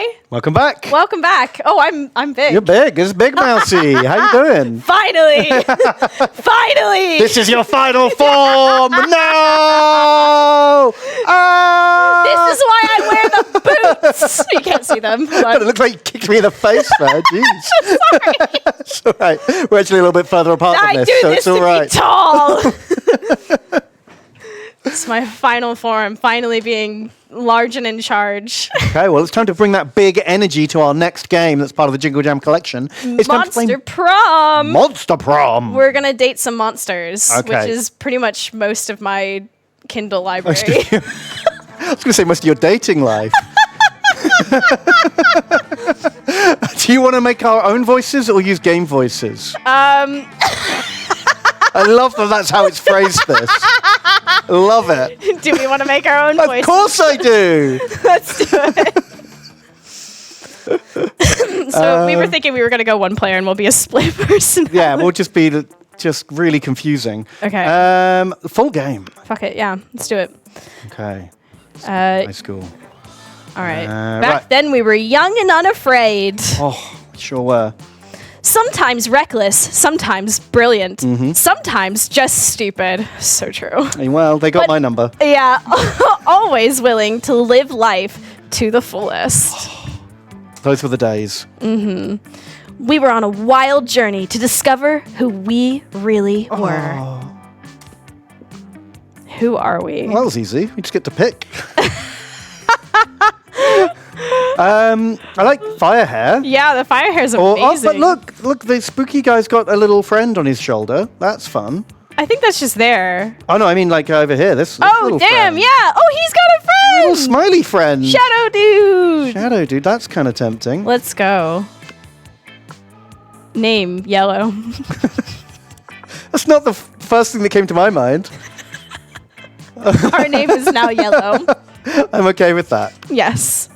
Hi. Welcome back. Welcome back. Oh, I'm big. You're big. It's Big Mousie. How you doing? Finally. Finally. This is your final form. No. This is why I wear the boots. You can't see them. It looks like you kicked me in the face there. Jeez. Sorry. It's all right. We're actually a little bit further apart than I this, do so this it's all to right. be tall. It's my final form, finally being large and in charge. Okay, well, it's time to bring that big energy to our next game that's part of the Jingle Jam collection. It's time to play Monster Prom. Monster Prom. We're going to date some monsters, Okay. which is pretty much most of my Kindle library. I was going to say most of your dating life. Do you want to make our own voices or use game voices? I love that that's how it's phrased this. Love it. Do we want to make our own voices? Of course I do. Let's do it. So we were thinking we were going to go one player and we'll be a split person. Yeah, we'll just be just really confusing. Okay. Full game. Fuck it. Yeah, let's do it. Okay. High school. All right. Right. Back then we were young and unafraid. Oh, sure were. Sometimes reckless, sometimes brilliant, Mm-hmm. sometimes just stupid. So true. Well, they got But- my number. Yeah, always willing to live life to the fullest. Those were the days. We were on a wild journey to discover who we really were. Oh. Who are we? Well, that was easy. We just get to pick. I like fire hair. Yeah, the fire hair's Oh, amazing. but look, the spooky guy's got a little friend on his shoulder. That's fun. I think that's just there. Oh no, I mean like over here. This Oh, little damn, friend. yeah. Oh, he's got a Little friend. smiley friend. Shadow dude. Shadow dude. That's kind of tempting. Let's go. Name, Yellow. That's not the first thing that came to my mind. Our name is now Yellow. I'm okay with that. Yes.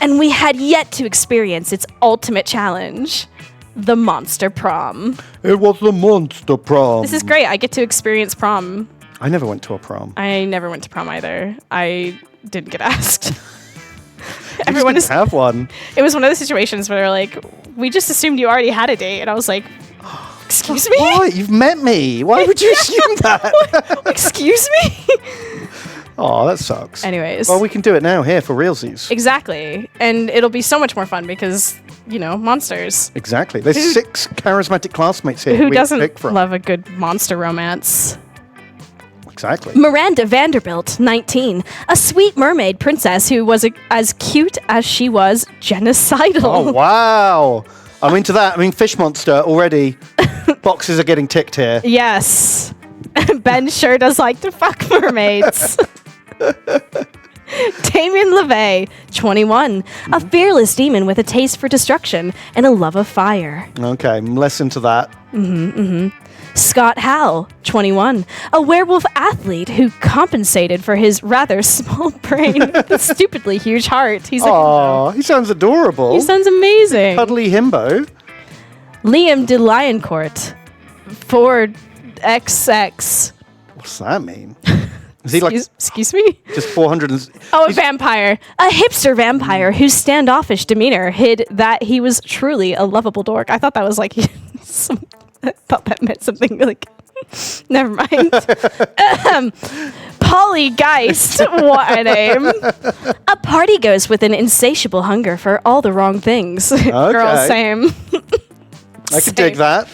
And we had yet to experience its ultimate challenge, the Monster Prom. It was the Monster Prom. This is great. I get to experience prom. I never went to a prom. I never went to prom either. I didn't get asked. Everyone didn't have one. It was one of the situations where they're like, we just assumed you already had a date. And I was like, excuse me? What? You've met me. Why would you assume that? Excuse me? Oh, that sucks. Anyways. Well, we can do it now here for realsies. Exactly. And it'll be so much more fun because, you know, monsters. Exactly. There's 6 charismatic classmates here. Who we can doesn't pick from. love a good monster romance? Exactly. Miranda Vanderbilt, 19, a sweet mermaid princess who was as cute as she was genocidal. Oh, wow. I'm into that. I mean, Fish Monster already. Boxes are getting ticked here. Yes. Ben sure does like to fuck mermaids. Damien LeVay, 21, a fearless demon with a taste for destruction and a love of fire. Okay, I'm less into that. Scott Howell, 21, a werewolf athlete who compensated for his rather small brain with a stupidly huge heart. He's a Oh, he sounds adorable. He sounds amazing. Cuddly himbo. Liam de Lioncourt, 4XX. What's that mean? Is he like Excuse me? just 400 and... Oh, a vampire. A hipster vampire whose standoffish demeanor hid that he was truly a lovable dork. I thought that was like... I thought that meant something like... Never mind. Polly Geist. What a name. A party goes with an insatiable hunger for all the wrong things. Girl, same. I could dig that.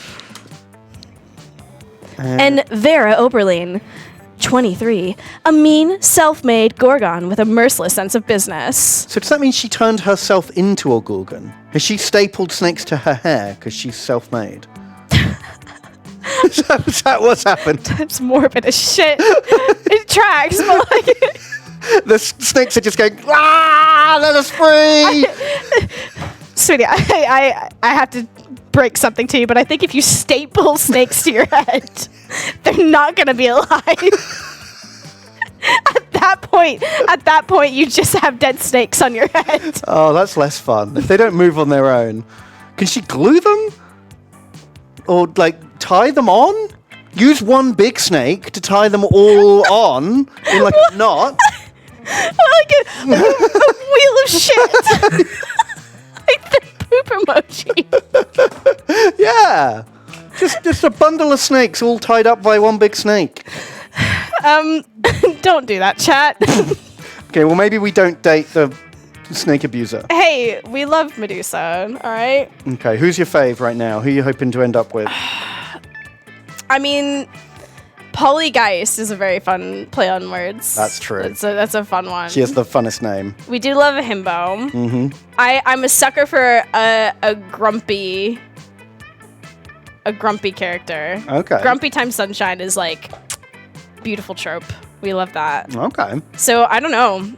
And Vera Oberlin, 23, a mean, self-made Gorgon with a merciless sense of business. So does that mean she turned herself into a Gorgon? Has she stapled snakes to her hair because she's self-made? Is that what's happened? That's morbid as shit. It tracks, but like... The snakes are just going, ah, let us free! Sweetie, I have to break something to you, but I think if you staple snakes to your head, they're not going to be alive. At that point, you just have dead snakes on your head. Oh, that's less fun. If they don't move on their own. Can she glue them? Or, like, tie them on? Use one big snake to tie them all on in, like, a knot? like a wheel of shit. Like the poop emoji. Yeah. Just a bundle of snakes all tied up by one big snake. Don't do that, chat. Okay, well, maybe we don't date the snake abuser. Hey, we love Medusa, all right? Okay, who's your fave right now? Who are you hoping to end up with? I mean, Polygeist is a very fun play on words. That's true. That's a fun one. She has the funnest name. We do love a himbo. Mm-hmm. I'm a sucker for a grumpy character. Okay. Grumpy times sunshine is like beautiful trope. We love that. Okay. So I don't know.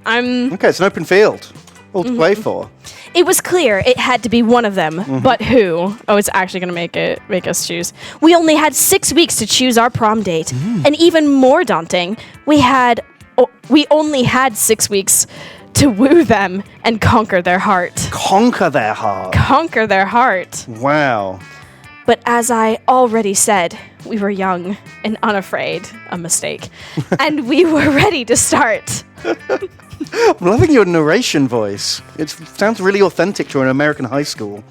Okay, it's an open field. All to play for. It was clear it had to be one of them, but who? Oh, it's actually going to make us choose. We only had 6 weeks to choose our prom date, and even more daunting, we only had 6 weeks to woo them and conquer their heart. Conquer their heart. Conquer their heart. Wow. But as I already said, we were young and unafraid, a mistake, and we were ready to start. I'm loving your narration voice. It sounds really authentic to an American high school.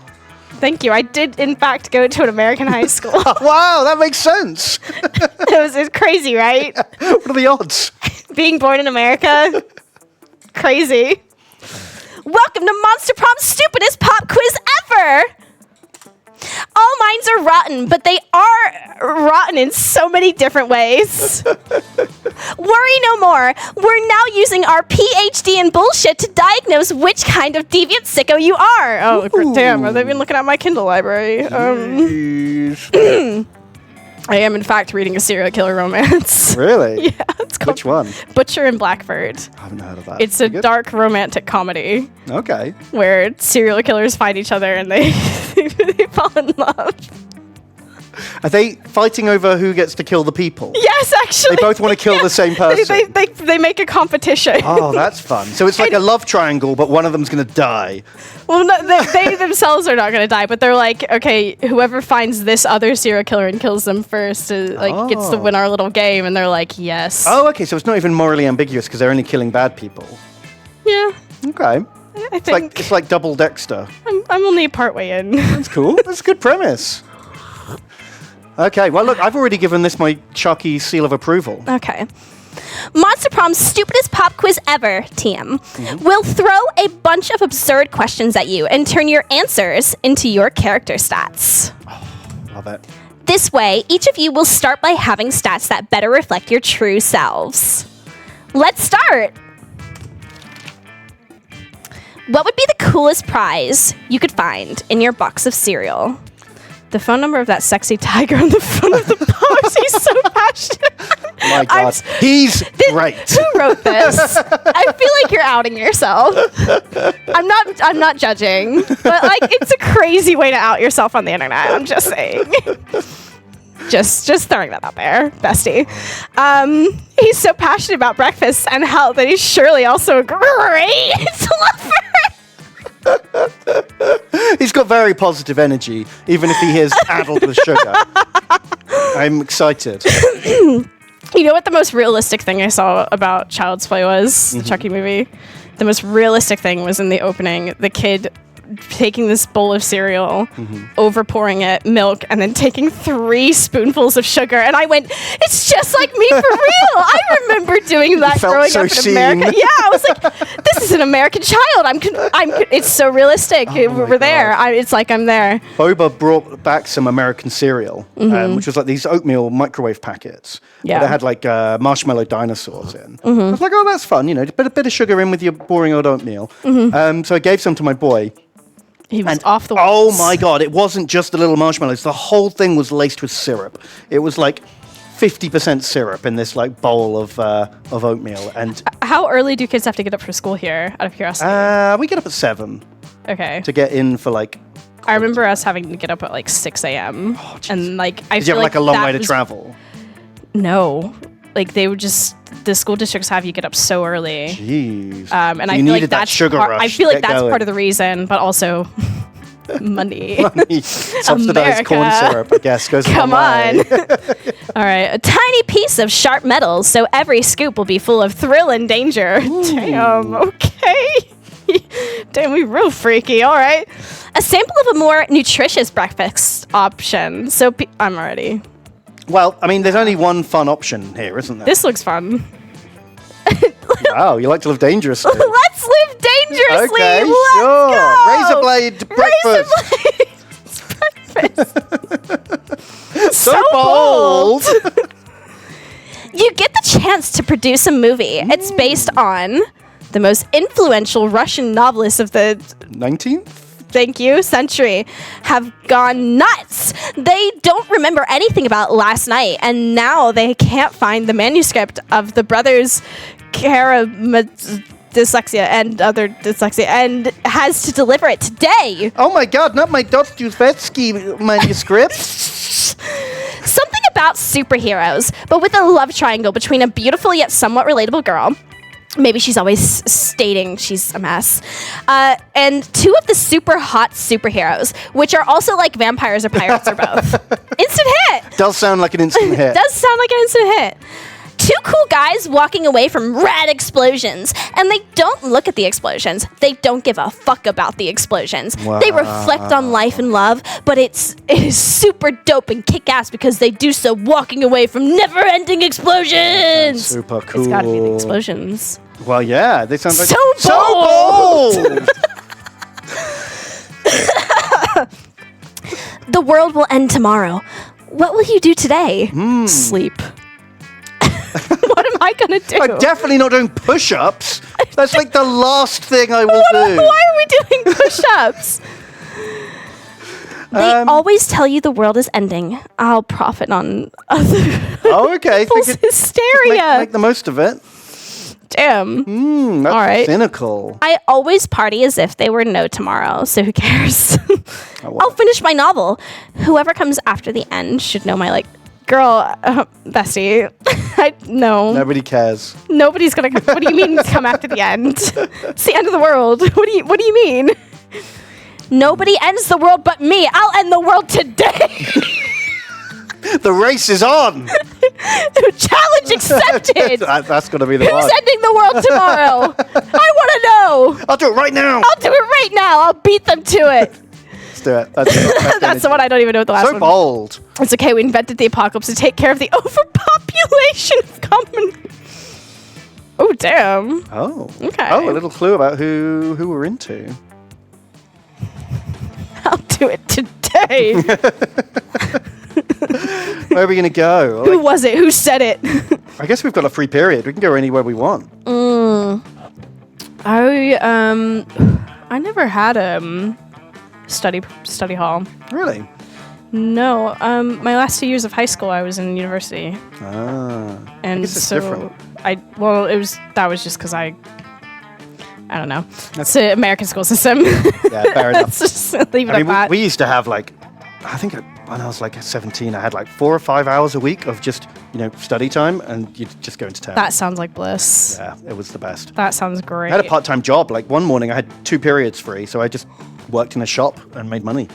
Thank you. I did, in fact, go to an American high school. Wow, that makes sense. It was crazy, right? What are the odds? Being born in America? Crazy. Welcome to Monster Prom's stupidest pop quiz ever! All minds are rotten, but they are rotten in so many different ways. Worry no more. We're now using our PhD in bullshit to diagnose which kind of deviant sicko you are. Oh, damn. Have they been looking at my Kindle library? I am, in fact, reading a serial killer romance. Really? Yeah, it's called Which one? Butcher and Blackbird. I haven't heard of that. It's a dark romantic comedy Okay. where serial killers find each other and they they fall in love. Are they fighting over who gets to kill the people? Yes, actually. They both want to kill the same person. They make a competition. Oh, that's fun. So it's like a love triangle, but one of them's going to die. Well, no, they themselves are not going to die, but they're like, okay, whoever finds this other serial killer and kills them first gets to win our little game, and they're like, yes. Oh, okay, so it's not even morally ambiguous because they're only killing bad people. Yeah. Okay. I think It's like Double Dexter. I'm only part way in. That's cool. That's a good premise. Okay, well, look, I've already given this my Chucky seal of approval. Okay. Monster Prom's stupidest pop quiz ever, TM. We'll throw a bunch of absurd questions at you and turn your answers into your character stats. Oh, love it. This way, each of you will start by having stats that better reflect your true selves. Let's start! What would be the coolest prize you could find in your box of cereal? The phone number of that sexy tiger on the front of the box. He's so passionate. My God. He's great. Who wrote this? I feel like you're outing yourself. I'm not judging, but like it's a crazy way to out yourself on the internet. I'm just saying. Just throwing that out there, bestie. He's so passionate about breakfast and health that he's surely also a great lover. He's got very positive energy, even if he is addled with sugar. I'm excited. You know what the most realistic thing I saw about Child's Play was? The Chucky movie? The most realistic thing was in the opening, the kid taking this bowl of cereal, over pouring it, milk, and then taking 3 spoonfuls of sugar. And I went, it's just like me for real. I remember doing that growing up in America. Yeah, I was like, this is an American child. It's so realistic. We're there. It's like I'm there. Boba brought back some American cereal, which was like these oatmeal microwave packets. Yeah. That had like marshmallow dinosaurs in. I was like, oh, that's fun. You know, put a bit of sugar in with your boring old oatmeal. So I gave some to my boy. He was off the walls. walls. Oh my God, it wasn't just the little marshmallows. The whole thing was laced with syrup. It was like 50% syrup in this like bowl of oatmeal. And how early do kids have to get up for school here, out of curiosity? we get up at 7. Okay. To get in for like... I remember us having to get up at like 6 a.m. Oh, and like I Did you feel have like a long way to was... travel? No. Like they would just... The school districts have you get up so early. Jeez. And I you feel needed like that's that sugar rush. I feel like that's going. part of the reason, but also Money. Money. Subsidized corn America. syrup, I guess, goes a Come long on. way. All right. A tiny piece of sharp metal, so every scoop will be full of thrill and danger. Damn. Okay. Damn, we real freaky. All right. A sample of a more nutritious breakfast option. So I'm ready. Well, I mean, there's only one fun option here, isn't there? This looks fun. Wow, you like to live dangerously. Let's live dangerously. Okay, Let's sure. go. Razor blade breakfast. Breakfast. So bold. You get the chance to produce a movie. It's based on the most influential Russian novelists of the 19th? thank you, century have gone nuts. They don't remember anything about last night, and now they can't find the manuscript of the brothers dyslexia and other dyslexia, and has to deliver it today. Oh my god, not my Dostoevsky manuscript. Something about superheroes, but with a love triangle between a beautiful yet somewhat relatable girl. Maybe she's always stating she's a mess. And two of the super hot superheroes, which are also like vampires or pirates or both. Instant hit! Does sound like an instant hit. Does sound like an instant hit. Two cool guys walking away from rad explosions, and they don't look at the explosions. They don't give a fuck about the explosions. Wow. They reflect on life and love, but it is super dope and kick-ass because they do so walking away from never-ending explosions. Super cool. It's gotta be the explosions. Well, yeah, they sound like So bold! The world will end tomorrow. What will you do today? Sleep. What am I gonna do? I'm definitely not doing push-ups. That's like the last thing I will do. Why are we doing push-ups? They always tell you the world is ending. I'll profit on other Oh, okay. people's hysteria. Make the most of it. Damn. That's All right. cynical. I always party as if they were no tomorrow, so who cares? I'll finish my novel. Whoever comes after the end should know my, girl, bestie. No. Nobody cares. Nobody's gonna come. What do you mean come after the end? It's the end of the world. What do you mean? Nobody ends the world but me. I'll end the world today. The race is on. Challenge accepted. That's going to be the Who's one. ending the world tomorrow? I want to know. I'll do it right now. I'll do it right now. I'll beat them to it. Let's do it. That's the one I don't even know what the last so one. bold. It's okay. We invented the apocalypse to take care of the overpopulation of common. Oh damn. Oh. Okay. Oh, a little clue about who we're into. I'll do it today. Where are we going to go? Who was it? Who said it? I guess we've got a free period. We can go anywhere we want. I never had a study hall. Really? No. My last 2 years of high school, I was in university, Ah. and guess it's so different. that was just because I don't know. It's an American school system. Yeah, fair enough. Let's just leave it I at mean, that. we used to have I think when I was 17, I had 4 or 5 hours a week of just, study time, and you'd just go into town. That sounds like bliss. Yeah, it was the best. That sounds great. I had a part-time job. One morning I had 2 periods free, so I just worked in a shop and made money.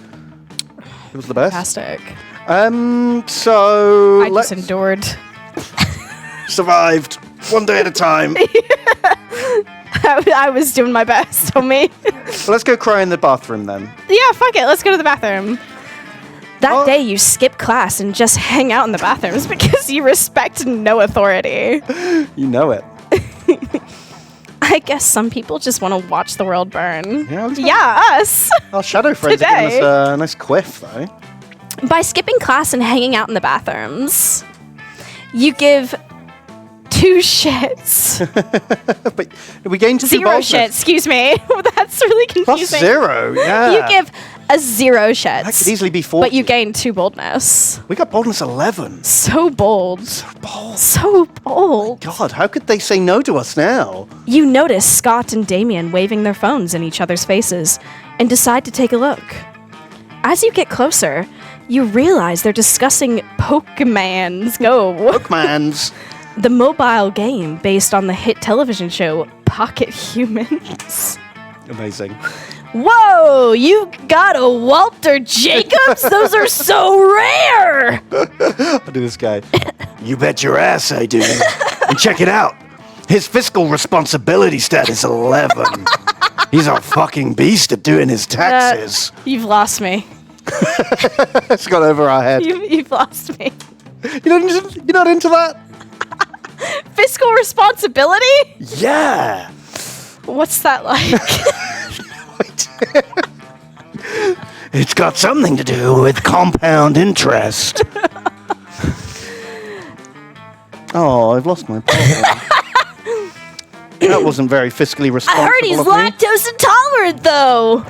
It was the best. Fantastic. So I just endured. survived one day at a time. I was doing my best, homie. Well, let's go cry in the bathroom then. Yeah, fuck it. Let's go to the bathroom. That day you skip class and just hang out in the bathrooms because you respect no authority. You know it. I guess some people just want to watch the world burn. Yeah, us. Our shadow friends are giving us a nice quiff, though. By skipping class and hanging out in the bathrooms, you give 2 shits. But we gained 2 0 boldness. shits, excuse me. That's really confusing. Plus 0, yeah. You give a 0 shits. That could easily be 40. But you gain 2 boldness. We got boldness 11. So bold. So bold. So bold. God, how could they say no to us now? You notice Scott and Damien waving their phones in each other's faces and decide to take a look. As you get closer, you realize they're discussing Pokemon's Go. Pokemans. The mobile game based on the hit television show Pocket Humans. Amazing. Whoa, you got a Walter Jacobs? Those are so rare. I'll do this guy. You bet your ass I do. And check it out. His fiscal responsibility stat is 11. He's a fucking beast at doing his taxes. You've lost me. It's gone over our head. You've lost me. You're not into that? Fiscal responsibility? Yeah. What's that like? It's got something to do with compound interest. Oh, I've lost my ball. That wasn't very fiscally responsible. I heard he's lactose intolerant, though.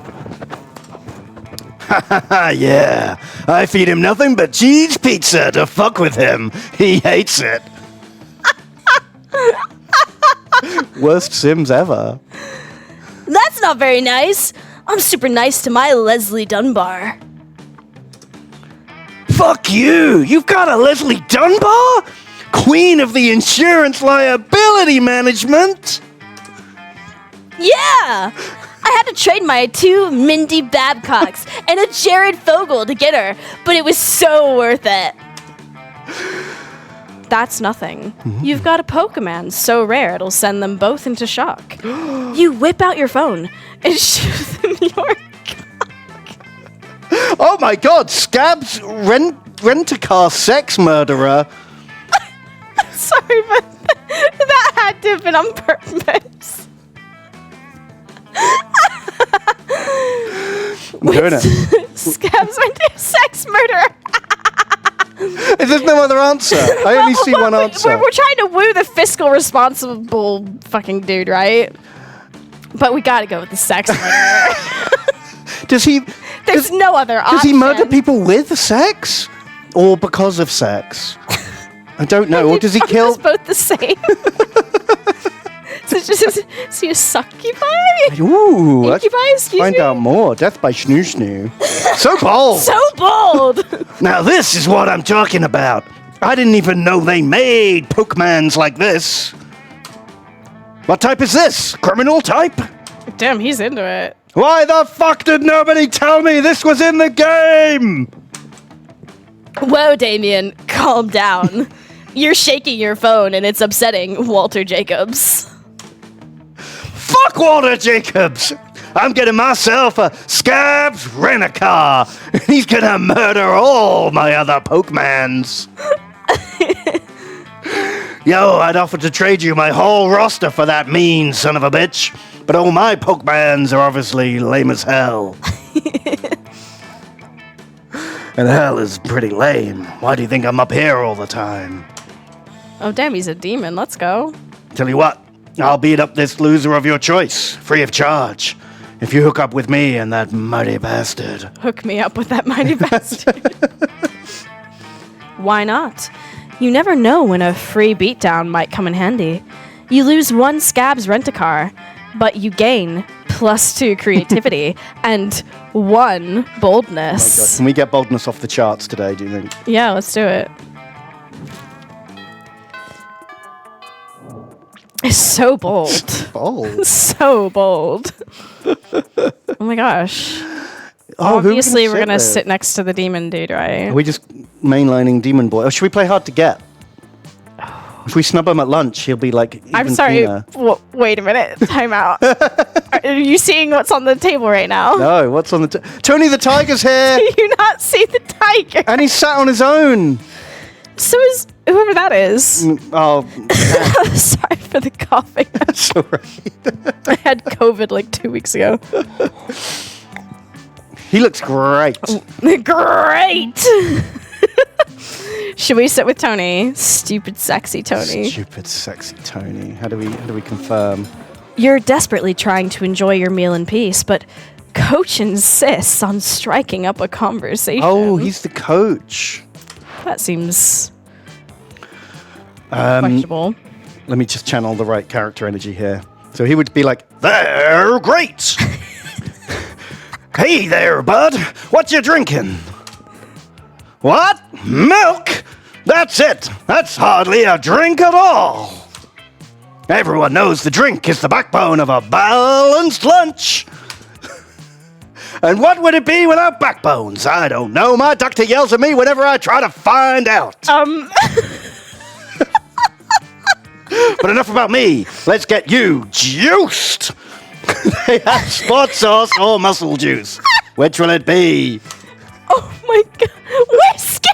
Yeah, I feed him nothing but cheese pizza to fuck with him. He hates it. Worst Sims ever. That's not very nice. I'm super nice to my Leslie Dunbar. Fuck you! You've got a Leslie Dunbar? Queen of the insurance liability management? Yeah! I had to trade my 2 Mindy Babcocks and a Jared Fogle to get her, but it was so worth it. That's nothing. Mm-hmm. You've got a Pokemon so rare it'll send them both into shock. You whip out your phone and show them your Oh my god, Scab's rent-a-car sex murderer. Sorry, but that had to have been on purpose. I'm doing it. Scabs went to sex murderer. There's no other answer. I only see one answer. We're trying to woo the fiscal responsible fucking dude, right? But we gotta go with the sex murderer. There's no other option. Does he murder people with sex? Or because of sex? I don't know. Or does he kill... It's both the same. So is he a succubi? Ooh, Incubi, let's find out more. Death by Snoo Snoo. So bold. So bold. Now this is what I'm talking about. I didn't even know they made Pokemans like this. What type is this? Criminal type? Damn, he's into it. Why the fuck did nobody tell me this was in the game? Whoa, Damien, calm down. You're shaking your phone and it's upsetting Walter Jacobs. Fuck Walter Jacobs! I'm getting myself a Scabs Rent-A-Car. He's gonna murder all my other Pokemans. Yo, I'd offer to trade you my whole roster for that mean son of a bitch. But all my Pokemans are obviously lame as hell. And hell is pretty lame. Why do you think I'm up here all the time? Oh, damn, he's a demon. Let's go. Tell you what, I'll beat up this loser of your choice, free of charge. If you hook up with me and that mighty bastard. Hook me up with that mighty bastard. Why not? You never know when a free beatdown might come in handy. You lose 1 Scabs Rent-A-Car, but you gain +2 creativity and 1 boldness. Oh my God. Can we get boldness off the charts today, do you think? Yeah, let's do it. It's so bold. Bold? So bold. Oh my gosh. Obviously, we're gonna sit next to the demon dude, right? Are we just mainlining Demon Boy? Or should we play Hard to Get? If we snub him at lunch, he'll be like even I'm sorry. keener. Wait a minute. Time out. Are you seeing what's on the table right now? No, what's on the... Tony the Tiger's here! Do you not see the tiger? And he's sat on his own! So is whoever that is. Oh, Sorry for the coughing. that's all right. I had COVID like 2 weeks ago. He looks great. Great! Should we sit with Tony? Stupid, sexy Tony. Stupid, sexy Tony. How do we confirm? You're desperately trying to enjoy your meal in peace, but Coach insists on striking up a conversation. Oh, he's the coach. That seems questionable. Let me just channel the right character energy here. So he would be like, "They're great. Hey there, bud. What you drinking? What? Milk? That's it. That's hardly a drink at all. Everyone knows the drink is the backbone of a balanced lunch." And what would it be without backbones? I don't know. My doctor yells at me whenever I try to find out. But enough about me. Let's get you juiced. They have sports sauce or muscle juice. Which will it be? Oh my god. Whiskey!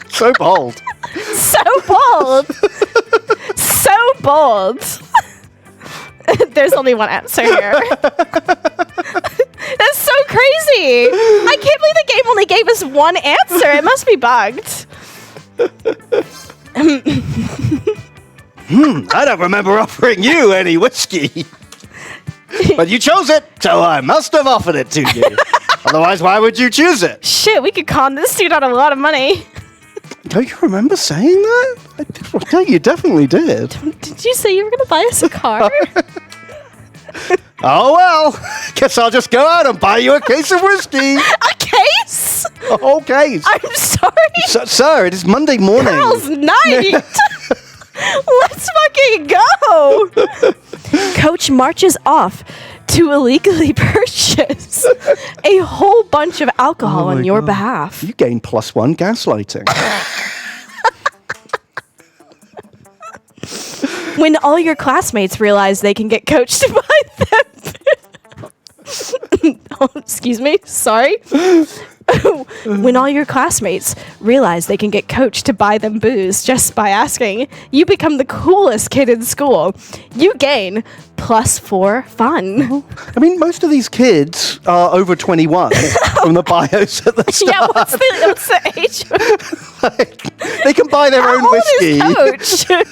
So bold. So bold. So bold. There's only one answer here. That's so crazy. I can't believe the game only gave us one answer. It must be bugged. I don't remember offering you any whiskey. But you chose it, so I must have offered it to you. Otherwise, why would you choose it? Shit, we could con this dude out a lot of money. Don't you remember saying that? Yeah, you definitely did. Did you say you were going to buy us a car? Oh, well. Guess I'll just go out and buy you a case of whiskey. A case? A whole case. I'm sorry. Sir, it is Monday morning. Girls' night. Let's fucking go. Coach marches off to illegally purchase a whole bunch of alcohol on your behalf. You gain +1 gaslighting. When all your classmates realize they can get Coach to buy them. Oh, excuse me. Sorry. When all your classmates realize they can get Coach to buy them booze just by asking, you become the coolest kid in school. You gain +4 fun. I mean, most of these kids are over 21 from the bios at the start. Yeah, what's the age? They can buy their own whiskey. How old is Coach? I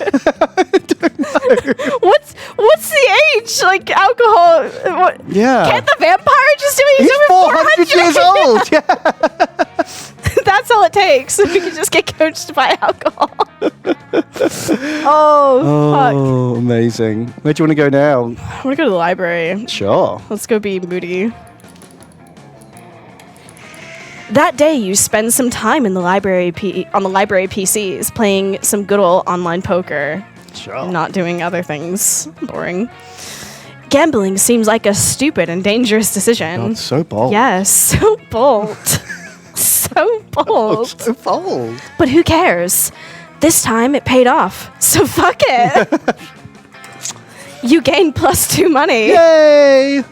don't know. What's the age? Like alcohol? What? Yeah. Can't the vampire just do it? He's over 400 years old. Yeah. That's all it takes. We can just get Coach to buy alcohol. Fuck. Oh, amazing. Where do you want to go now? I want to go to the library. Sure. Let's go be moody. That day, you spend some time in the library on the library PCs playing some good old online poker. Sure. Not doing other things. Boring. Gambling seems like a stupid and dangerous decision. God, so bold. Yes, so bold. So bold. So bold. But who cares? This time it paid off. So fuck it. You gain +2 money. Yay!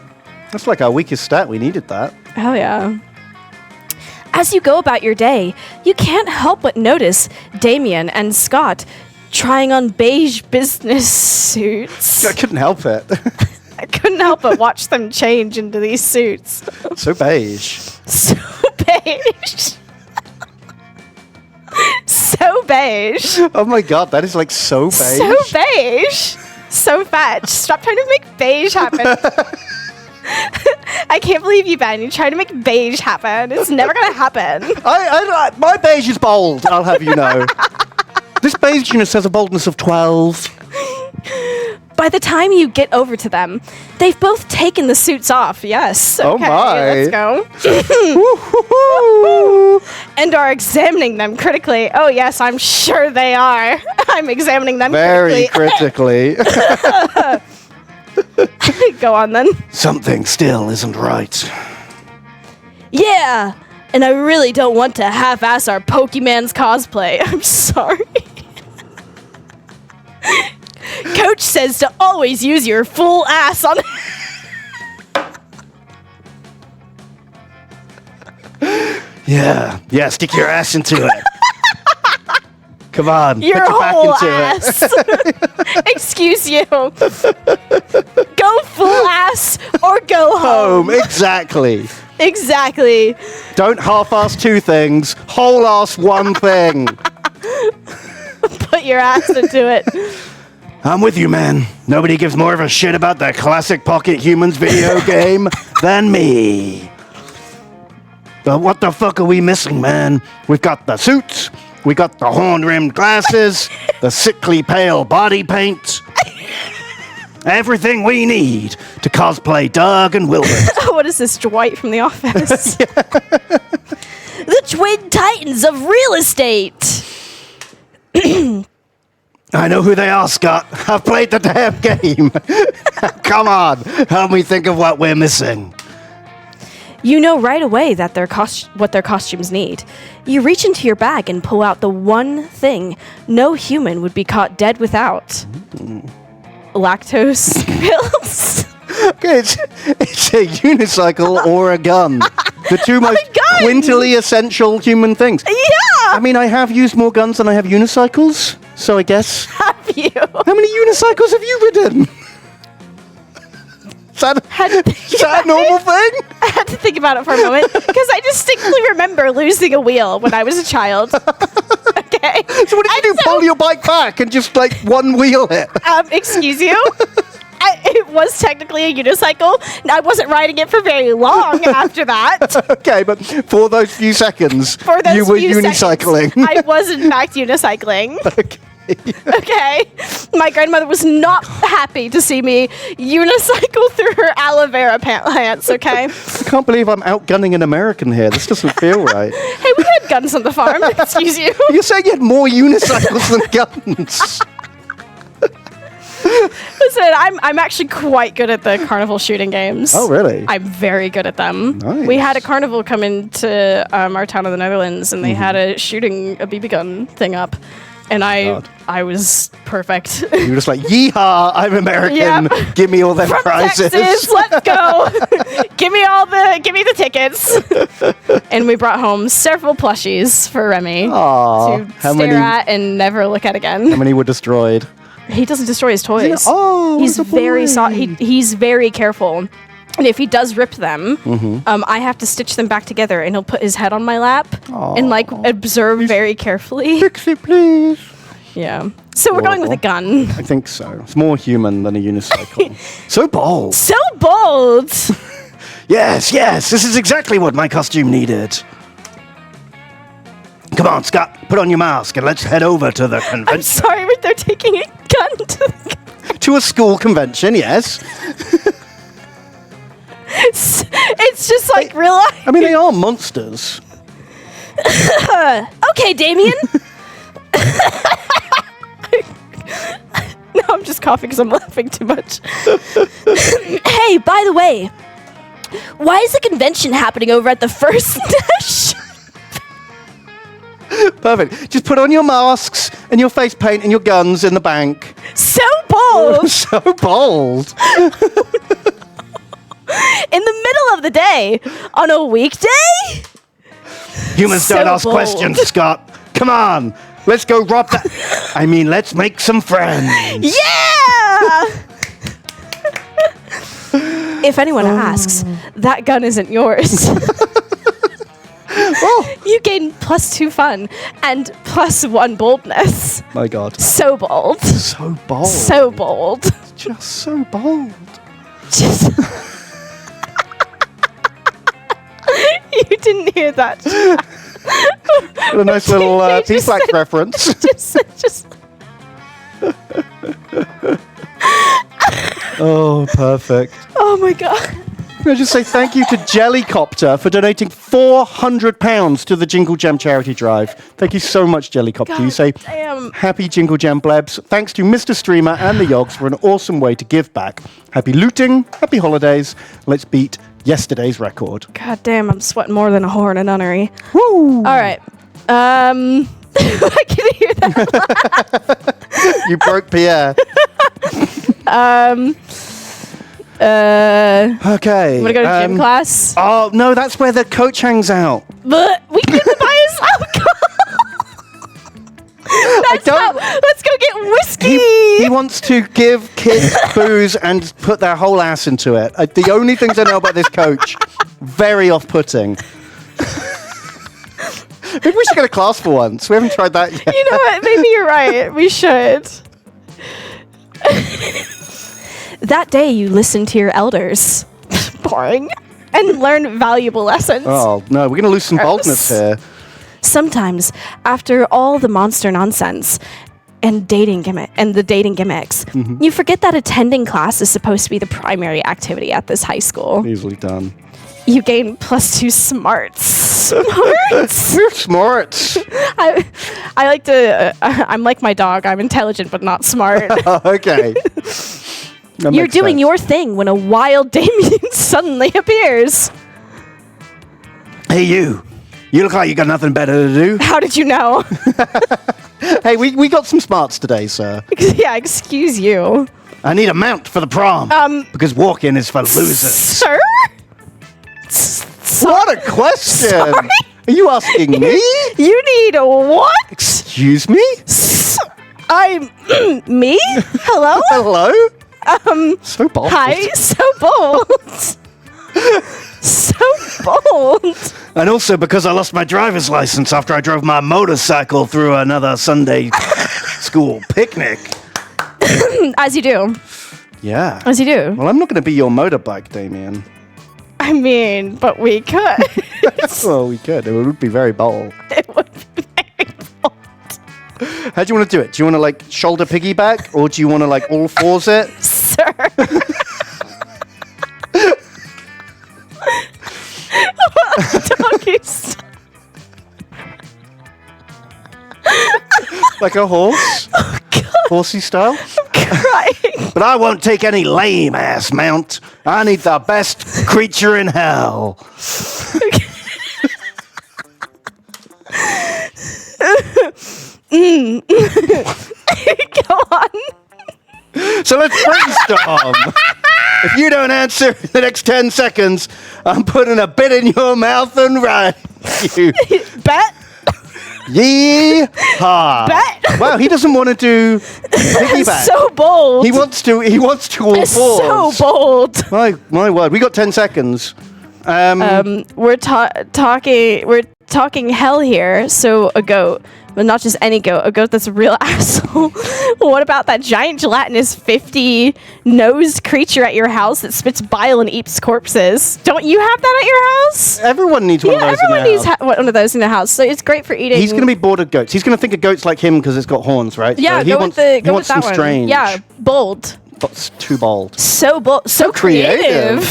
That's like our weakest stat. We needed that. Oh yeah. As you go about your day, you can't help but notice Damien and Scott trying on beige business suits. I couldn't help it. I couldn't help but watch them change into these suits. So beige. So beige. So beige. Oh my god, that is like so beige. So beige. So fat. Stop trying to make beige happen. I can't believe you, Ben. You try to make beige happen. It's never gonna happen. My beige is bold, I'll have you know. This beigeness has a boldness of 12. By the time you get over to them, they've both taken the suits off. Yes. Okay, Oh my. let's go. And are examining them critically. Oh yes, I'm sure they are. I'm examining them Very critically. Go on then. Something still isn't right. Yeah, and I really don't want to half-ass our Pokemon's cosplay. I'm sorry. Coach says to always use your full ass on... Yeah, stick your ass into it. Come on, Your put your whole back into ass. it. Excuse you. Go full ass or go home. Exactly. Exactly. Don't half-ass two things. Whole-ass one thing. Put your ass into it. I'm with you, man. Nobody gives more of a shit about that classic Pocket Humans video game than me. But what the fuck are we missing, man? We've got the suits, we got the horn-rimmed glasses, the sickly pale body paint. Everything we need to cosplay Doug and Wilbur. What is this, Dwight from The Office? The Twin Titans of real estate. I know who they are, Scott. I've played the damn game. Come on, help me think of what we're missing. You know right away that what their costumes need. You reach into your bag and pull out the one thing no human would be caught dead without. Lactose pills. Okay, it's a unicycle or a gun. The two most gun! quintily essential human things. Yeah! I mean, I have used more guns than I have unicycles, so I guess. Have you? How many unicycles have you ridden? Is that a normal thing? I had to think about it for a moment because I distinctly remember losing a wheel when I was a child. Okay. So what did you do? Pull your bike back and just like one wheel it? Excuse you? It was technically a unicycle. I wasn't riding it for very long after that. Okay, but for those few seconds, you were unicycling. Seconds, I was in fact unicycling. Okay. Okay. My grandmother was not happy to see me unicycle through her aloe vera plants, okay? I can't believe I'm outgunning an American here. This doesn't feel right. Hey, we had guns on the farm, excuse you. You're saying you had more unicycles than guns. Listen, I'm actually quite good at the carnival shooting games. Oh, really? I'm very good at them. Nice. We had a carnival come into our town in the Netherlands, and they had a BB gun thing up. And I was perfect. You were just like, yeehaw, I'm American. Yep. Give me all them From prizes. Texas, let's go. give me the tickets. And we brought home several plushies for Remy to stare at and never look at again. How many were destroyed? He doesn't destroy his toys. Yeah. Oh, he's very he's very careful. And if he does rip them, I have to stitch them back together, and he'll put his head on my lap and like observe very carefully. Fix it, please. Yeah. So we're going with a gun. I think so. It's more human than a unicycle. So bold. So bold. Yes. This is exactly what my costume needed. Come on, Scott. Put on your mask and let's head over to the convention. I'm sorry, but they're taking a gun to a school convention, yes. It's just like real life. I mean, they are monsters. Okay, Damien. No, I'm just coughing because I'm laughing too much. Hey, by the way, why is the convention happening over at the First Nash? Perfect. Just put on your masks and your face paint and your guns in the bank. So bold. So bold. In the middle of the day, on a weekday? Humans So don't ask bold. questions, Scott. Come on. Let's go rob that. I mean, let's make some friends. Yeah! If anyone asks, that gun isn't yours. Oh, You gain +2 fun and +1 boldness. my God. So bold. So bold. So bold. Just so bold. Just. You didn't hear that. What a nice little You just P-Flax said- reference. just. Oh, perfect. Oh my god. Can I just say thank you to Jellycopter for donating £400 to the Jingle Jam charity drive. Thank you so much, Jellycopter. You say, Damn. happy Jingle Jam blebs. Thanks to Mr. Streamer and the Yogs for an awesome way to give back. Happy looting, happy holidays. Let's beat yesterday's record. God damn, I'm sweating more than a whore in a nunnery. Woo! All right. I can hear that. You broke Pierre. Okay. Want to go to gym class? Oh, no, that's where the coach hangs out. But we can buy us alcohol. Let's go get whiskey. He wants to give kids booze and put their whole ass into it. The only things I know about this coach, very off-putting. Maybe we should go to class for once. We haven't tried that yet. You know what? Maybe you're right. We should. That day you listen to your elders. Boring. And learn valuable lessons. Oh, no, we're going to lose some boldness here. Sometimes, after all the monster nonsense and the dating gimmicks, you forget that attending class is supposed to be the primary activity at this high school. Easily done. You gain +2 smarts. Smarts? We're smart. I like to. I'm like my dog. I'm intelligent but not smart. Okay. That You're makes doing sense. your thing when a wild Damien suddenly appears. Hey, you. You look like you got nothing better to do. How did you know? Hey, we got some smarts today, sir. Yeah, excuse you. I need a mount for the prom. Because walk-in is for losers. Sir? What a question! Sorry? Are you asking me? You need a what? Excuse me? I'm me? Hello? Hello? So bold. Hi, so bold. So bold. And also because I lost my driver's license after I drove my motorcycle through another Sunday school picnic. As you do. Yeah. As you do. Well, I'm not going to be your motorbike, Damien. I mean, but we could. Well, we could. It would be very bold. It would be very bold. How do you want to do it? Do you want to, like, shoulder piggyback? Or do you want to, like, all fours it? Sir. Doggy style. Like a horse? Oh, God. Horsey style? I'm crying. But I won't take any lame-ass mount. I need the best creature in hell. Go on. So let's brainstorm. If you don't answer in the next 10 seconds, I'm putting a bit in your mouth and ride you. Bet? Yeehaw. Bet? Wow, he doesn't want to do piggyback. So bold. He wants to all fours. So bold. My word. We got 10 seconds. We're talking hell here. So a goat, but not just any goat. A goat that's a real asshole. What about that giant gelatinous 50-nosed creature at your house that spits bile and eats corpses? Don't you have that at your house? Everyone needs one of those. Everyone needs one of those in their house. So it's great for eating. He's going to be bored of goats. He's going to think of goats like him because it's got horns, right? Yeah, so he wants that some one. strange. Yeah, bold. That's too bold. So bold. So creative.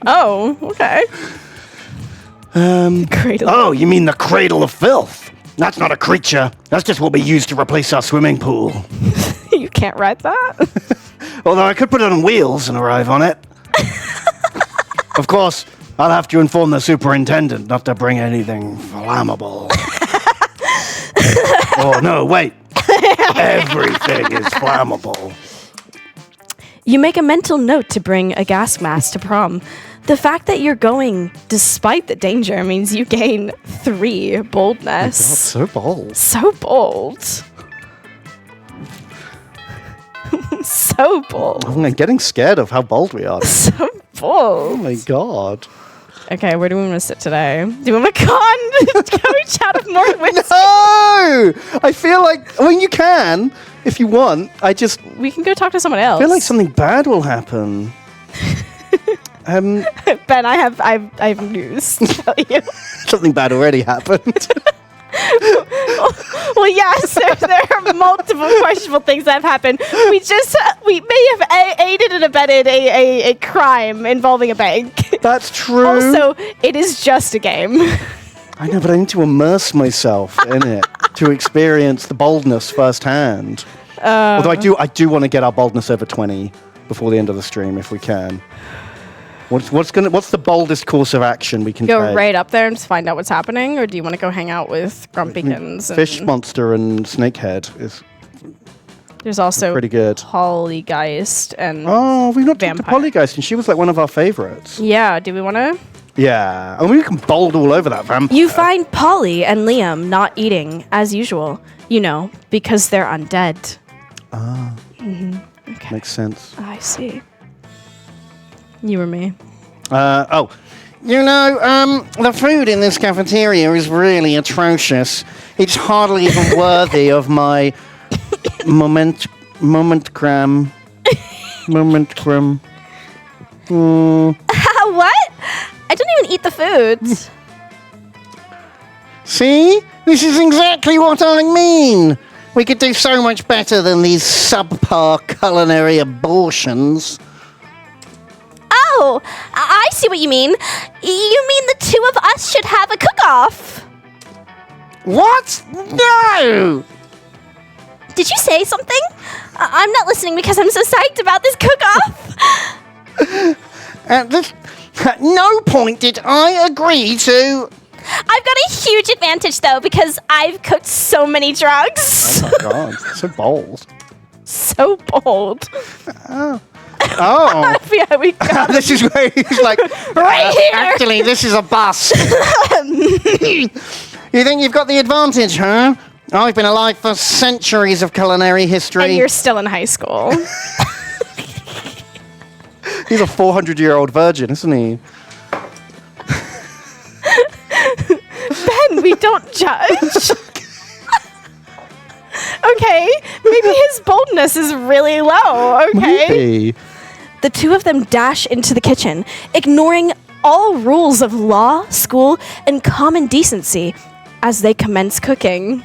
Oh, okay. Cradle. Oh, you mean the cradle of filth? That's not a creature. That's just what we use to replace our swimming pool. You can't ride that? Although I could put it on wheels and arrive on it. Of course, I'll have to inform the superintendent not to bring anything flammable. Oh, no, wait. Everything is flammable. You make a mental note to bring a gas mask to prom. The fact that you're going despite the danger means you gain 3 boldness. Oh my God, so bold. So bold. So bold. I'm getting scared of how bold we are. So bold. Oh my God. Okay, where do we want to sit today? Do we want to coach out of more whiskey? No! I feel like, I mean, you can, if you want. We can go talk to someone else. I feel like something bad will happen. Ben, I have news to tell you. Something bad already happened. Well, yes, there are multiple questionable things that have happened. We may have aided and abetted a crime involving a bank. That's true. Also, it is just a game. I know, but I need to immerse myself in it to experience the boldness firsthand. Although I do want to get our boldness over 20 before the end of the stream if we can. What's the boldest course of action we can go take? right up there and just find out what's happening, or do you want to go hang out with Grumpykins? Fish Monster and Snakehead is there's also pretty good. Polygeist and we've not talked to Vampire. Polygeist, and she was like one of our favorites. Yeah, do we want to? Yeah, I mean, we can bold all over that vampire. You find Polly and Liam not eating as usual, because they're undead. Okay. Makes sense. I see. You or me? The food in this cafeteria is really atrocious. It's hardly even worthy of my moment gram. What? I don't even eat the foods. See? This is exactly what I mean. We could do so much better than these subpar culinary abortions. Oh, I see what you mean. You mean the two of us should have a cook-off? What? No! Did you say something? I'm not listening because I'm so psyched about this cook-off. At no point did I agree to... I've got a huge advantage, though, because I've cooked so many drugs. Oh my god, so bold. So bold. Oh. Yeah, we got This is where he's like, right here. actually, this is a bust. You think you've got the advantage, huh? I've been alive for centuries of culinary history. And you're still in high school. He's a 400-year-old virgin, isn't he? Ben, we don't judge. Okay, maybe his boldness is really low, okay? Maybe. The two of them dash into the kitchen, ignoring all rules of law, school, and common decency as they commence cooking.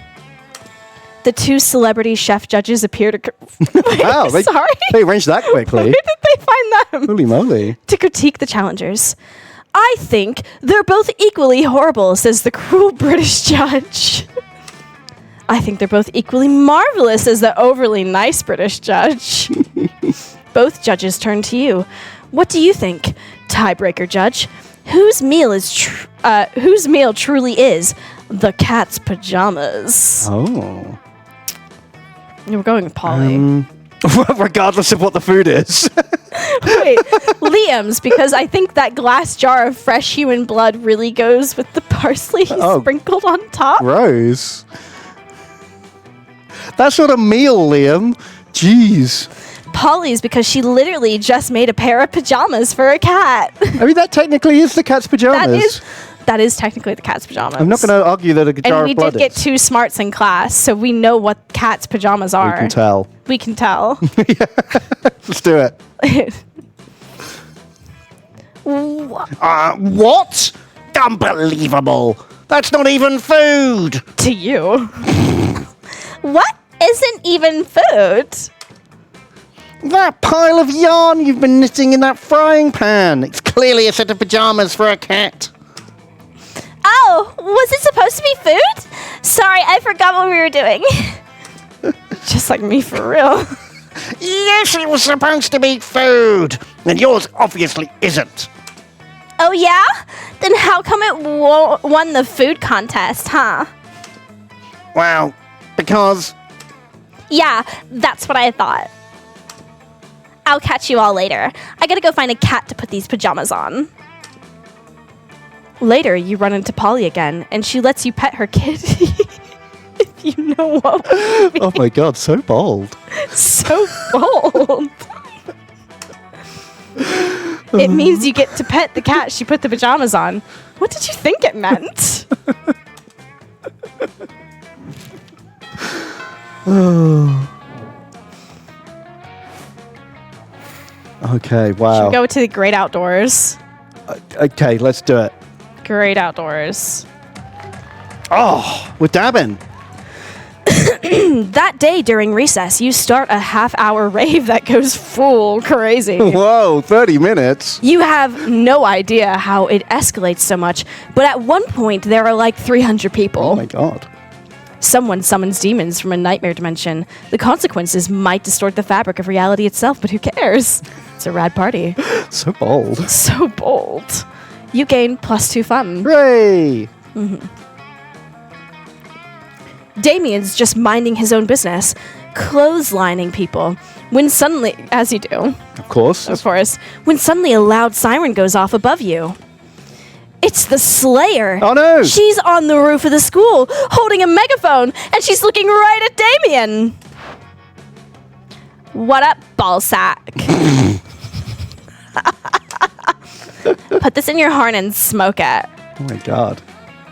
The two celebrity chef judges appear to... Wow, Sorry? they arranged that quickly. Where did they find them? Holy moly. To critique the challengers. I think they're both equally horrible, says the cruel British judge. I think they're both equally marvelous, says the overly nice British judge. Both judges turn to you. What do you think, tiebreaker judge? Whose meal truly is the cat's pajamas? Oh. We're going with Polly. Regardless of what the food is. Wait, Liam's, because I think that glass jar of fresh human blood really goes with the parsley he sprinkled on top. Rose. That's not a meal, Liam. Jeez. Polly's, because she literally just made a pair of pajamas for a cat. I mean, that technically is the cat's pajamas. That is technically the cat's pajamas. I'm not going to argue that a jar and of blood we did get 2 smarts in class, so we know what cat's pajamas are. We can tell. We can tell. Let's do it. What? Unbelievable. That's not even food. To you. What isn't even food? That pile of yarn you've been knitting in that frying pan. It's clearly a set of pajamas for a cat. Oh, was it supposed to be food? Sorry, I forgot what we were doing. Just like me, for real. Yes, it was supposed to be food. And yours obviously isn't. Oh, yeah? Then how come it won the food contest, huh? Well, because... Yeah, that's what I thought. I'll catch you all later. I gotta go find a cat to put these pajamas on. Later, you run into Polly again, and she lets you pet her kitty. If you know what we mean. Oh my god, so bold. So bold. It means you get to pet the cat she put the pajamas on. What did you think it meant? Okay, wow. Should we go to the great outdoors? Okay, let's do it. Great outdoors. Oh, we're dabbing. That day during recess, you start a half-hour rave that goes full crazy. Whoa, 30 minutes. You have no idea how it escalates so much, but at one point there are like 300 people. Oh my god. Someone summons demons from a nightmare dimension. The consequences might distort the fabric of reality itself, but who cares? It's a rad party. So bold. So bold. You gain +2 fun. Hooray! Damien's just minding his own business, clotheslining people, when suddenly, as you do, Of course. when suddenly a loud siren goes off above you. It's the Slayer. Oh no! She's on the roof of the school, holding a megaphone, and she's looking right at Damien. What up, ballsack? Put this in your horn and smoke it. Oh my god.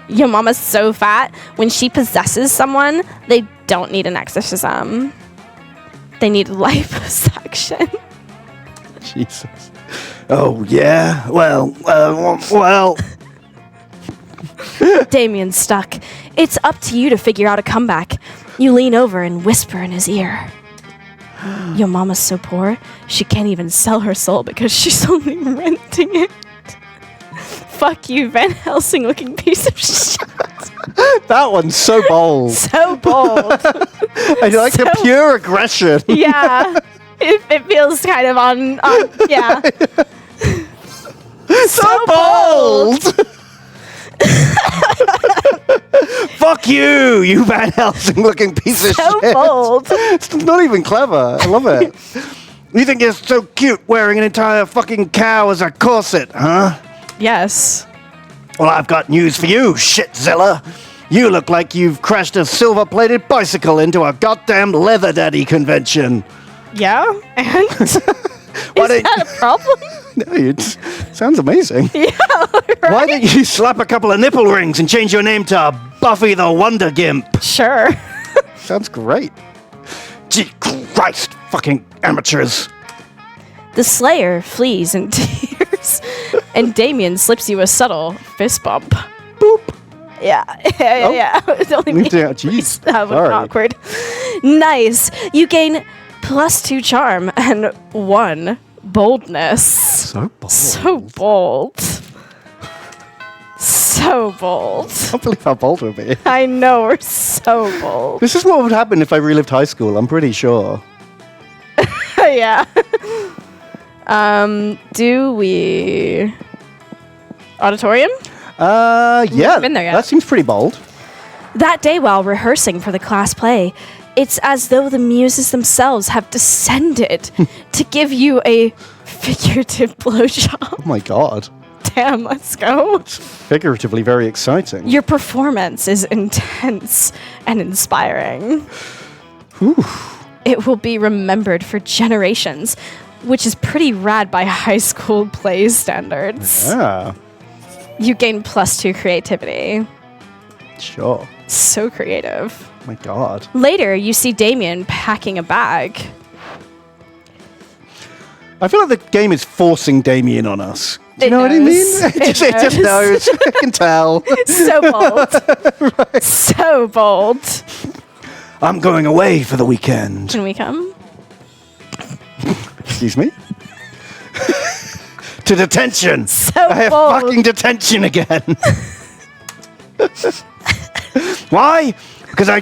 Your mama's so fat, when she possesses someone, they don't need an exorcism. They need liposuction. Jesus. Oh yeah? Well. Damien's stuck. It's up to you to figure out a comeback. You lean over and whisper in his ear. Your mama's so poor, she can't even sell her soul because she's only renting it. Fuck you, Van Helsing looking piece of shit. That one's so bold. So bold. I like the pure aggression. Yeah. It feels kind of on yeah. So bold! Fuck you, you Van Helsing-looking piece of So shit. bold. It's not even clever. I love it. You think you're so cute wearing an entire fucking cow as a corset, huh? Yes. Well, I've got news for you, shitzilla. You look like you've crashed a silver-plated bicycle into a goddamn leather daddy convention. Yeah? And? Is Why don't- that a problem? No, it sounds amazing. Yeah, right? Why don't you slap a couple of nipple rings and change your name to Buffy the Wonder Gimp? Sure. Sounds great. Gee Christ, fucking amateurs. The Slayer flees in tears, and Damien slips you a subtle fist bump. Boop. Yeah, yeah. It was only me. Yeah, jeez. That was Sorry. awkward. Nice. You gain +2 charm and 1 boldness. So bold. So bold. So bold. I can't believe how bold we're being. I know, we're so bold. This is what would happen if I relived high school, I'm pretty sure. Yeah. Do we... Auditorium? Yeah. been there yet. That seems pretty bold. That day while rehearsing for the class play, it's as though the muses themselves have descended to give you a figurative blowjob. Oh my god. Damn, let's go. Figuratively very exciting. Your performance is intense and inspiring. Whew. It will be remembered for generations, which is pretty rad by high school play standards. Yeah. You gain +2 creativity. Sure. So creative. Oh my god. Later, you see Damien packing a bag. I feel like the game is forcing Damien on us. Do you It know what I mean? knows. It just knows. I can tell. So bold. So bold. I'm going away for the weekend. Can we come? Excuse me? To detention. So I have bold. fucking detention again. Why? Because I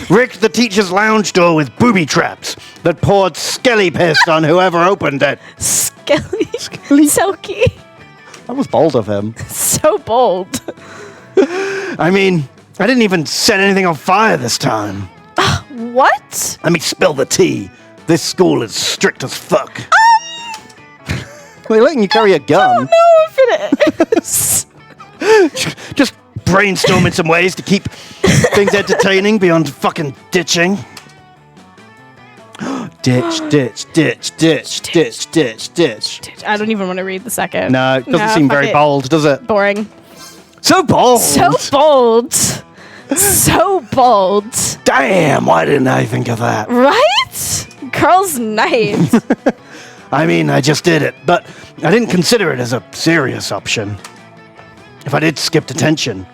rigged the teacher's lounge door with booby traps that poured skelly piss on whoever opened it. Skelly. Skelly? Selkie. That was bold of him. So bold. I mean, I didn't even set anything on fire this time. What? Let me spill the tea. This school is strict as fuck. We're letting you carry a gun. No, if it is. Just brainstorming some ways to keep things entertaining beyond fucking ditching. Ditch, ditch, ditch, ditch, ditch, ditch, ditch. I don't even want to read the second. No, it doesn't seem fuck very it. bold, does it? Boring. So bold. So bold. So bold. Damn, why didn't I think of that? Right? Girls' night. I mean, I just did it, but I didn't consider it as a serious option. If I did skip detention,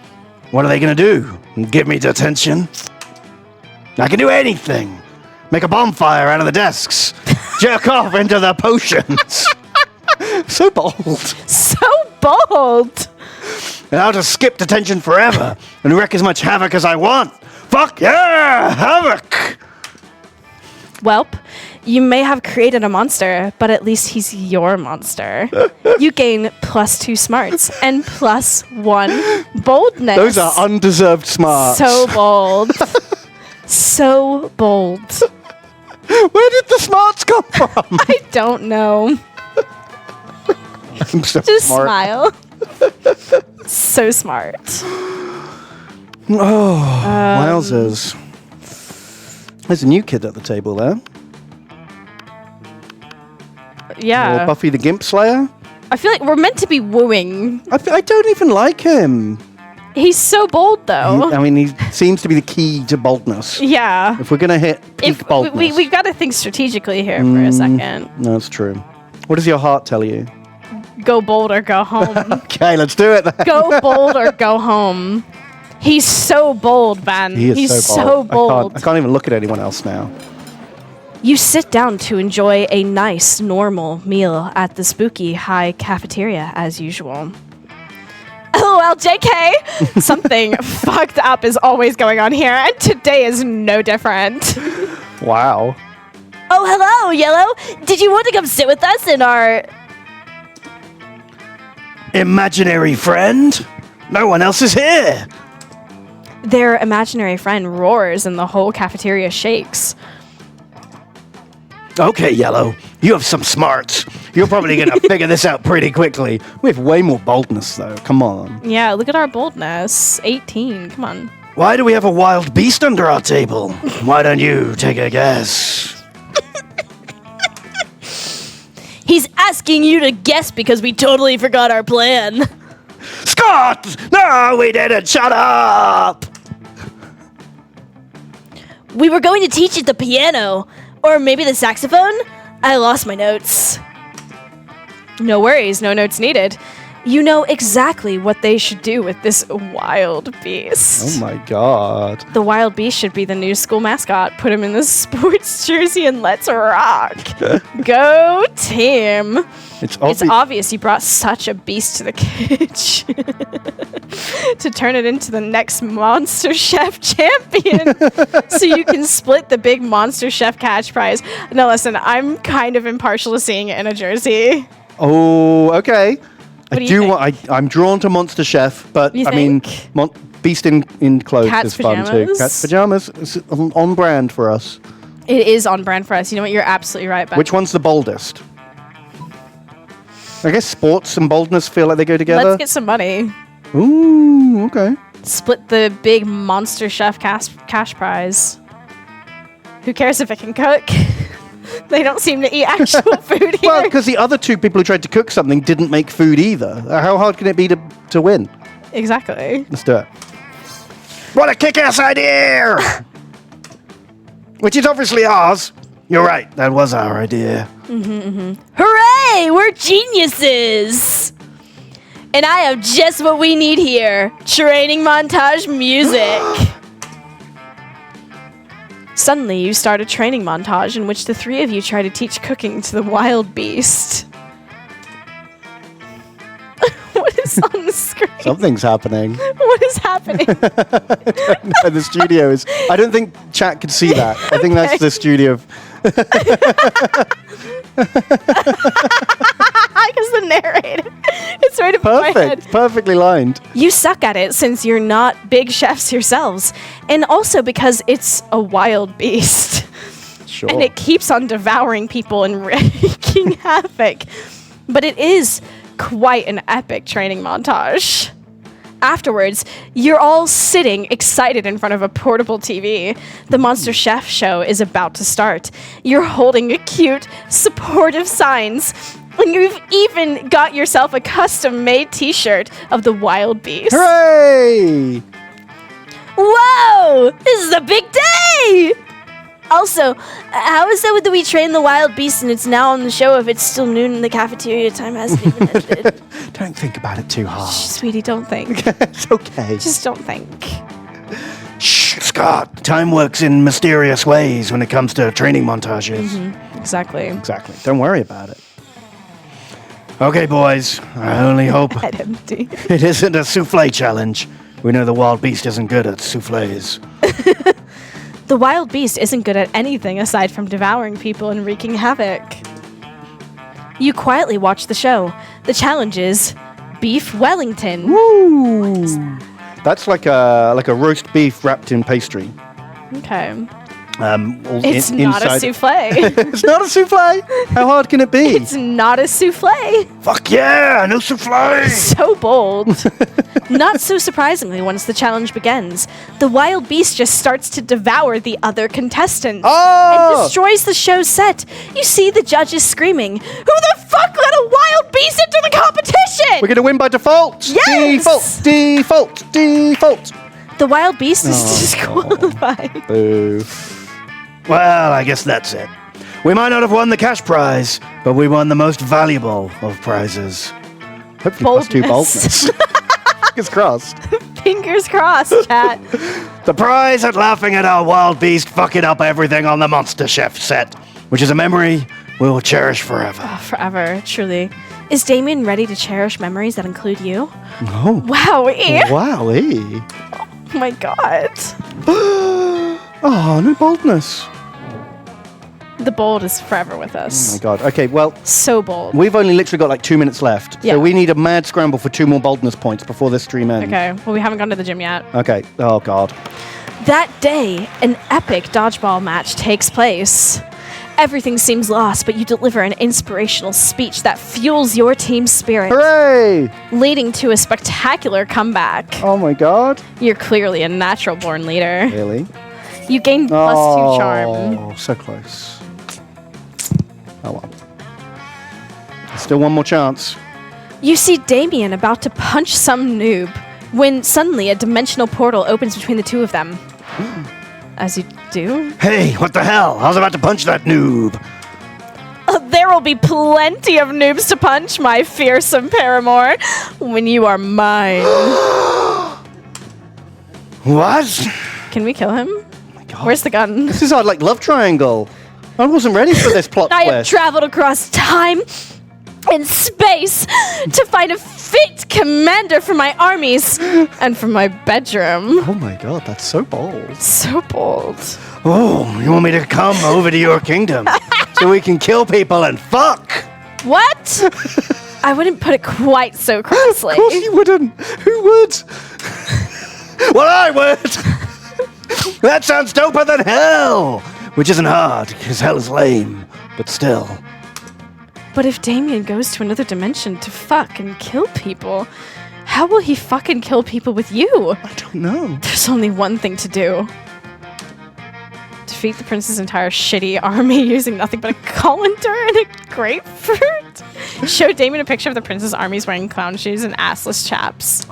what are they going to do? Give me detention? I can do anything. Make a bonfire out of the desks. Jerk off into the potions. So bold. So bold. And I'll just skip detention forever and wreak as much havoc as I want. Fuck yeah, havoc. Welp, you may have created a monster, but at least he's your monster. You gain +2 smarts and +1 boldness. Those are undeserved smarts. so bold. So bold. Where did the smarts come from? I don't know. I'm so Just smart. smile. So smart. Oh, wowzers. There's a new kid at the table there. Yeah. Or Buffy the Gimp Slayer. I feel like we're meant to be wooing. I don't even like him. He's so bold, though. I mean, he seems to be the key to boldness. Yeah. If we're going to hit peak If boldness. we got to think strategically here for a second. No, that's true. What does your heart tell you? Go bold or go home. Okay, let's do it then. Go bold or go home. He's so bold, man. He is He's so bold. bold. I can't even look at anyone else now. You sit down to enjoy a nice, normal meal at the spooky high cafeteria as usual. LOL, JK! Something fucked up is always going on here, and today is no different. Wow. Oh, hello, Yellow. Did you want to come sit with us in our... Imaginary friend? No one else is here. Their imaginary friend roars and the whole cafeteria shakes. Okay, Yellow, you have some smarts. You're probably going to figure this out pretty quickly. We have way more boldness, though. Come on. Yeah, look at our boldness. 18, come on. Why do we have a wild beast under our table? Why don't you take a guess? He's asking you to guess because we totally forgot our plan. Scott! No, we didn't. Shut up! We were going to teach it the piano. Or maybe the saxophone? I lost my notes. No worries, no notes needed. You know exactly what they should do with this wild beast. Oh my god. The wild beast should be the new school mascot. Put him in the sports jersey and let's rock. Go team. It's obvious you brought such a beast to the cage to turn it into the next Monster Chef champion so you can split the big Monster Chef cash prize. Now listen, I'm kind of impartial to seeing it in a jersey. Oh, okay. I'm drawn to Monster Chef, but You I mean, think? Beast in clothes Cat's is fun too. pajamas? Cat's pajamas is on brand for us. It is on brand for us. You know what? You're absolutely right, Ben. Which one's the boldest? I guess sports and boldness feel like they go together. Let's get some money. Ooh, okay. Split the big Monster Chef cash prize. Who cares if it can cook? They don't seem to eat actual food here. Well, because the other two people who tried to cook something didn't make food either. How hard can it be to win? Exactly. Let's do it. What a kick-ass idea! Which is obviously ours. You're right, that was our idea. Hooray! We're geniuses! And I have just what we need here. Training montage music. Suddenly, you start a training montage in which the three of you try to teach cooking to the wild beast. What is on the screen? Something's happening. What is happening? No, the studio is... I don't think chat could see that. I think that's the studio. Because the narrator. It's right above my head. Perfect. Perfectly lined. You suck at it since you're not big chefs yourselves. And also because it's a wild beast. Sure. And it keeps on devouring people and wreaking havoc. But it is quite an epic training montage. Afterwards, you're all sitting excited in front of a portable TV. The Monster Chef show is about to start. You're holding a cute, supportive signs. And you've even got yourself a custom-made t-shirt of the wild beast. Hooray! Whoa! This is a big day! Also, how is it that we train the wild beast and it's now on the show if it's still noon and the cafeteria time hasn't even ended? Don't think about it too hard. Shh, sweetie, don't think. It's okay. Just don't think. Shh, Scott. Time works in mysterious ways when it comes to training montages. Exactly. Exactly. Don't worry about it. Okay, boys. I only hope Head empty. it isn't a souffle challenge. We know the wild beast isn't good at souffles. The wild beast isn't good at anything aside from devouring people and wreaking havoc. You quietly watch the show. The challenge is Beef Wellington. Woo! That's like a roast beef wrapped in pastry. Okay. It's not a souffle. It's not a souffle? How hard can it be? It's not a souffle. Fuck yeah, no souffle! So bold. Not so surprisingly, once the challenge begins, the wild beast just starts to devour the other contestants and destroys the show's set. You see the judges screaming, "Who the fuck let a wild beast into the competition?" We're gonna win by default! Yes! Default! The wild beast is disqualified. Boo. Well, I guess that's it. We might not have won the cash prize, but we won the most valuable of prizes. Hopefully +2 boldness. Fingers crossed. Fingers crossed, chat. The prize at laughing at our wild beast fucking up everything on the Monster Chef set, which is a memory we will cherish forever. Oh, forever, truly. Is Damien ready to cherish memories that include you? Oh. Wowie. Wowie. Oh my god. Oh, no boldness. The bold is forever with Oh us. my god. Okay, well, So bold. we've only literally got like 2 minutes left. Yeah. So we need a mad scramble for 2 more boldness points before this stream ends. Okay, well, we haven't gone to the gym yet. Okay. Oh god. That day, an epic dodgeball match takes place. Everything seems lost, but you deliver an inspirational speech that fuels your team's spirit, Hooray! leading to a spectacular comeback. Oh my god. You're clearly a natural-born leader. Really? You gain +2 charm. Oh, so close. Oh well. Still one more chance. You see Damien about to punch some noob when suddenly a dimensional portal opens between the two of them. As you do. Hey, what the hell? I was about to punch that noob. There will be plenty of noobs to punch, my fearsome paramour, when you are mine. What? Can we kill him? Oh my god. Where's the gun? This is our like love triangle. I wasn't ready for this plot I have twist. traveled across time and space to find a fit commander for my armies and for my bedroom. Oh my god, that's so bold. So bold. Oh, you want me to come over to your kingdom so we can kill people and fuck? What? I wouldn't put it quite so crassly. Of course you wouldn't. Who would? Well, I would. That sounds doper than hell. Which isn't hard, because hell is lame. But still. But if Damien goes to another dimension to fuck and kill people, how will he fucking kill people with you? I don't know. There's only one thing to do. Defeat the prince's entire shitty army using nothing but a colander and a grapefruit. Show Damien a picture of the prince's armies wearing clown shoes and assless chaps.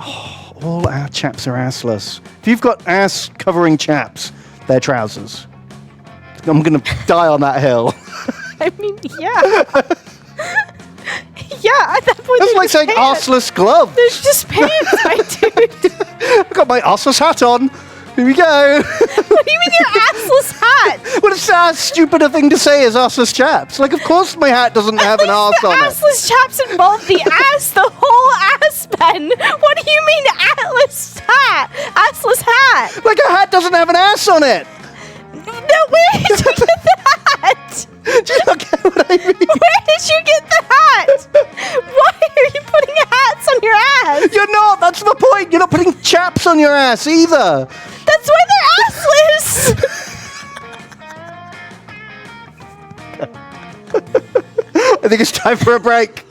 All our chaps are assless. If you've got ass-covering chaps, they're trousers. I'm going to die on that hill. I mean, yeah. Yeah, at that point, That's they're like just saying pants. arseless gloves. There's just pants, my dude. I've got my arseless hat on. Here we go. What do you mean your assless hat? Well, it's a stupider thing to say as arseless chaps. Like, of course my hat doesn't have an arse The on it. assless chaps involve the ass, the whole ass, Ben. What do you mean atlas hat? Assless hat? Like, a hat doesn't have an ass on it. No, where did you get the hat? Do you not get what I mean? Where did you get the hat? Why are you putting hats on your ass? You're not. That's the point. You're not putting chaps on your ass either. That's why they're assless. I think it's time for a break.